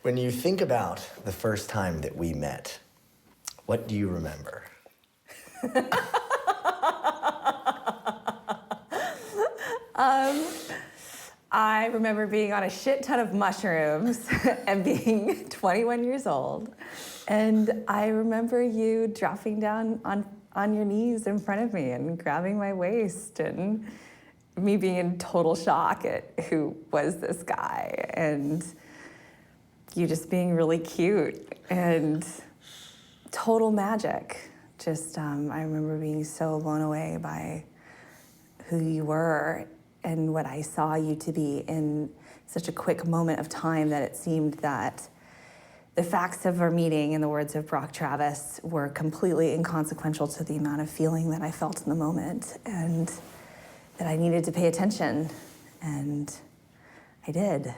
When you think about the first time that we met, what do you remember? I remember being on a shit ton of mushrooms and being 21 years old. And I remember you dropping down on your knees in front of me and grabbing my waist, and me being in total shock at who was this guy, and you just being really cute and total magic. I remember being so blown away by who you were and what I saw you to be in such a quick moment of time that it seemed that the facts of our meeting, in the words of Brock Travis, were completely inconsequential to the amount of feeling that I felt in the moment, and that I needed to pay attention, and I did.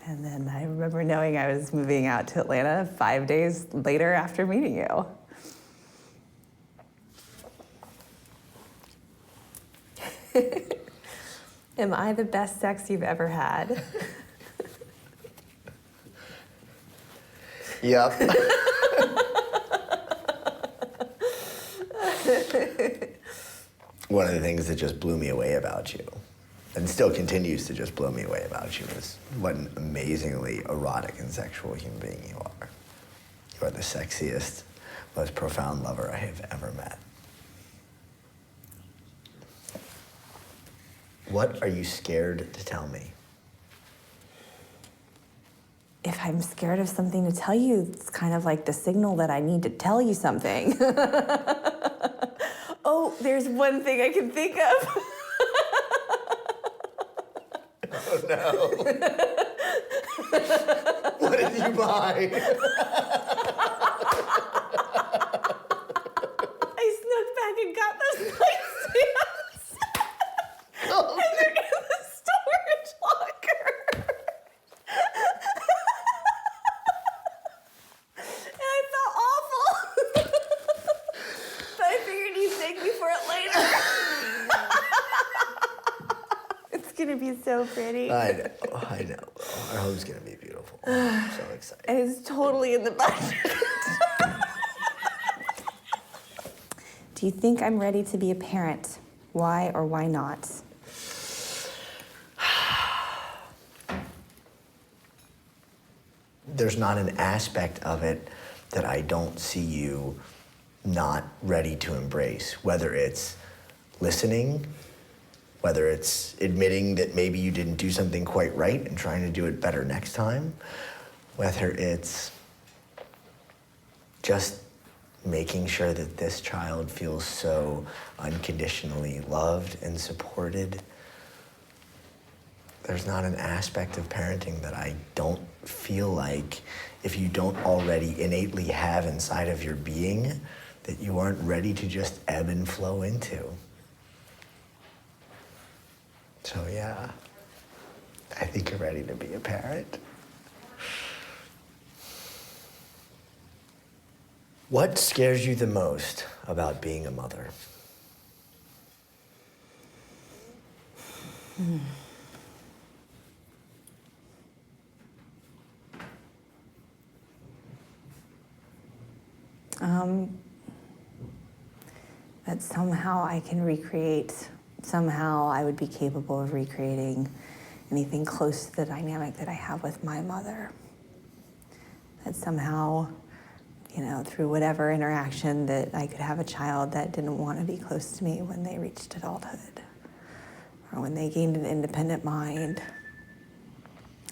And then I remember knowing I was moving out to Atlanta 5 days later after meeting you. Am I the best sex you've ever had? Yep. One of the things that just blew me away about you, and still continues to just blow me away about you, is what an amazingly erotic and sexual human being you are. You are the sexiest, most profound lover I have ever met. What are you scared to tell me? If I'm scared of something to tell you, it's kind of like the signal that I need to tell you something. Oh, there's one thing I can think of. Oh no. What did you buy? I snuck back and got those nightstands. Oh, And they're in the storage locker. And I felt awful. But I figured you'd thank me for it later. It's gonna be so pretty. I know. Our home's gonna be beautiful. I'm so excited. And it's totally in the budget. Do you think I'm ready to be a parent? Why or why not? There's not an aspect of it that I don't see you not ready to embrace, whether it's listening, whether it's admitting that maybe you didn't do something quite right and trying to do it better next time, whether it's just making sure that this child feels so unconditionally loved and supported. There's not an aspect of parenting that I don't feel like, if you don't already innately have inside of your being, that you aren't ready to just ebb and flow into. So yeah, I think you're ready to be a parent. What scares you the most about being a mother? That somehow I can recreate, somehow I would be capable of recreating anything close to the dynamic that I have with my mother. That somehow, through whatever interaction, that I could have a child that didn't want to be close to me when they reached adulthood, or when they gained an independent mind.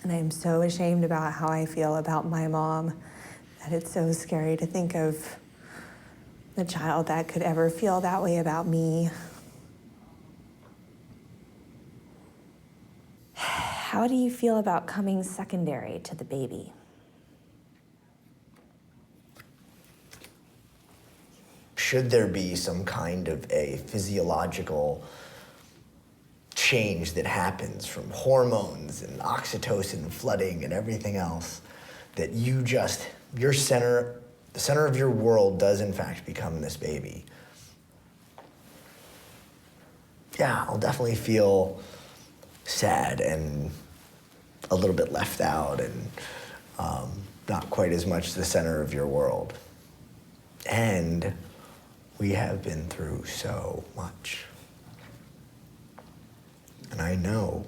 And I'm so ashamed about how I feel about my mom that it's so scary to think of the child that could ever feel that way about me. How do you feel about coming secondary to the baby? Should there be some kind of a physiological change that happens from hormones and oxytocin flooding and everything else, that the center of your world does in fact become this baby? Yeah, I'll definitely feel sad and a little bit left out, and not quite as much the center of your world. And we have been through so much. And I know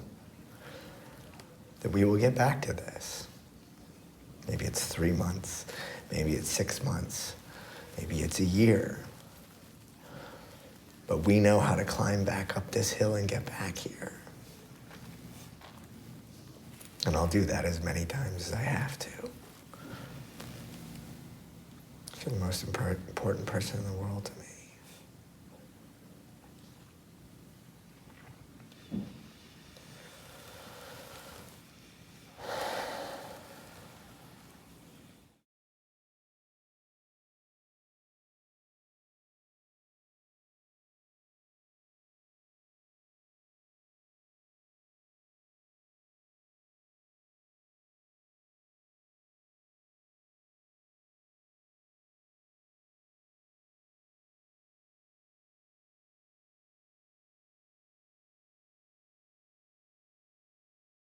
that we will get back to this. Maybe it's 3 months, maybe it's 6 months, maybe it's a year. But we know how to climb back up this hill and get back here. And I'll do that as many times as I have to. You're the most important person in the world to me.